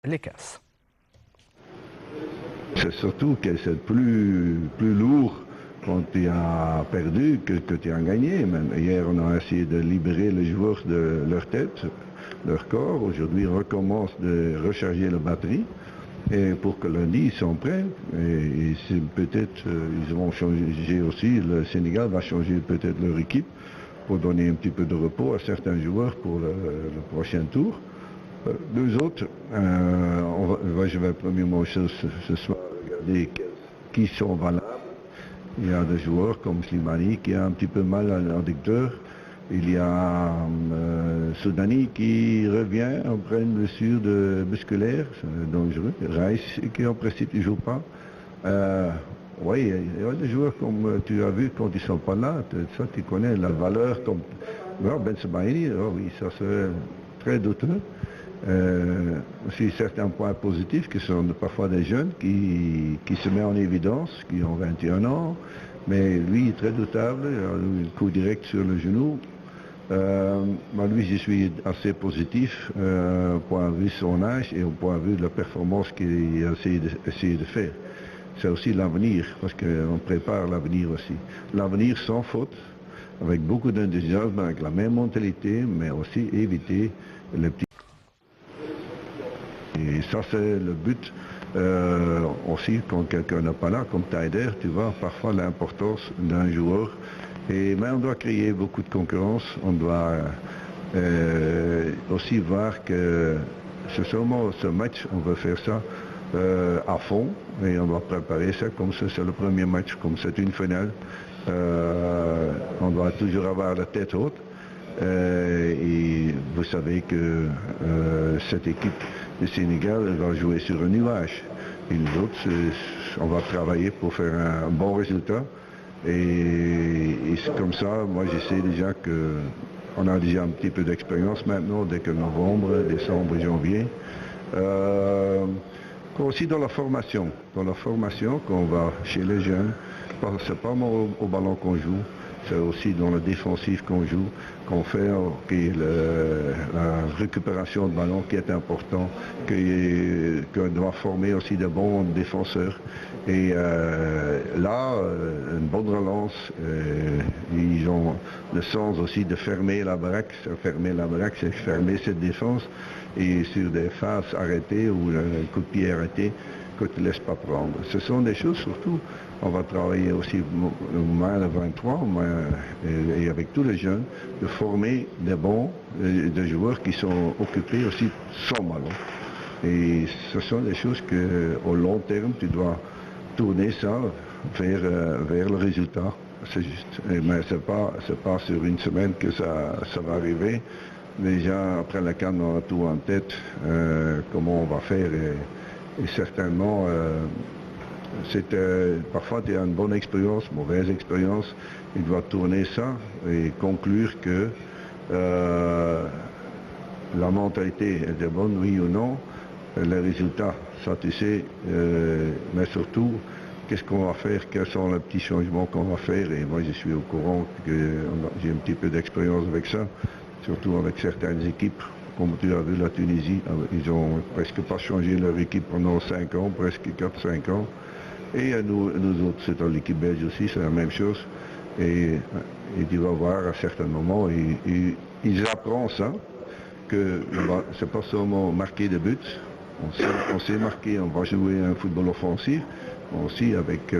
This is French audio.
les casses. C'est surtout que c'est plus lourd quand tu as perdu que tu as gagné. Même hier, on a essayé de libérer les joueurs de leur tête, leur corps. Aujourd'hui, on recommence de recharger la batterie. Et pour que lundi, ils sont prêts. Et peut-être, ils vont changer aussi. Le Sénégal va changer peut-être leur équipe pour donner un petit peu de repos à certains joueurs pour le prochain tour. Deux autres, je vais premièrement ce soir regarder qui sont valables. Il y a des joueurs comme Slimani qui a un petit peu mal à l'adducteur. Il y a Soudani qui revient après une blessure musculaire, dangereux. Rice qui en principe ne joue pas. Oui, il y a des joueurs comme tu as vu quand ils ne sont pas là. Ça, tu connais la valeur comme Ben Sebaini. Oh oui, ça c'est très douteux. Aussi certains points positifs qui sont parfois des jeunes qui se mettent en évidence, qui ont 21 ans, mais lui est très doutable, il a un coup direct sur le genou. Lui, je suis assez positif au point de vue de son âge et au point de vue de la performance qu'il a essayé de faire. C'est aussi l'avenir, parce qu'on prépare l'avenir aussi. L'avenir sans faute, avec beaucoup d'enthousiasme, avec la même mentalité, mais aussi éviter les petits. Et ça, c'est le but. Aussi, quand quelqu'un n'est pas là, comme Taider, tu vois parfois l'importance d'un joueur. Mais on doit créer beaucoup de concurrence. On doit aussi voir que c'est seulement ce match, on veut faire ça à fond. Et on doit préparer ça comme c'est le premier match, comme c'est une finale. On doit toujours avoir la tête haute. Et vous savez que cette équipe du Sénégal va jouer sur un nuage. Et nous autres, on va travailler pour faire un bon résultat. Et c'est comme ça, moi je sais déjà qu'on a déjà un petit peu d'expérience maintenant, dès que novembre, décembre, janvier. Aussi dans la formation qu'on va chez les jeunes, c'est pas au ballon qu'on joue, c'est aussi dans le défensif qu'on joue, qu'on fait, la récupération de ballon qui est important, qu'on doit former aussi de bons défenseurs. Et là, une bonne relance, ils ont le sens aussi de fermer la baraque. Fermer la baraque, c'est fermer cette défense. Et sur des faces arrêtées ou un coup de pied arrêté, que tu ne laisses pas prendre. Ce sont des choses, surtout, on va travailler aussi au moins le 23, et avec tous les jeunes, de former des bons, des joueurs qui sont occupés aussi sans ballon. Et ce sont des choses qu'au long terme, tu dois tourner ça vers le résultat. C'est juste. Mais ce n'est pas sur une semaine que ça va arriver. Déjà, après la CAN, on a tout en tête, comment on va faire. Et certainement, parfois tu as une bonne expérience, mauvaise expérience, il doit tourner ça et conclure que la mentalité était bonne, oui ou non, les résultats, ça tu sais, mais surtout, qu'est-ce qu'on va faire, quels sont les petits changements qu'on va faire, et moi je suis au courant que j'ai un petit peu d'expérience avec ça, surtout avec certaines équipes. Comme tu as vu la Tunisie, ils ont presque pas changé leur équipe pendant 5 ans, presque 4-5 ans. Et nous autres, c'est dans l'équipe belge aussi, c'est la même chose. Et tu vas voir à certains moments, ils apprennent ça, que c'est pas seulement marquer des buts, on sait marquer, on va jouer un football offensif, aussi avec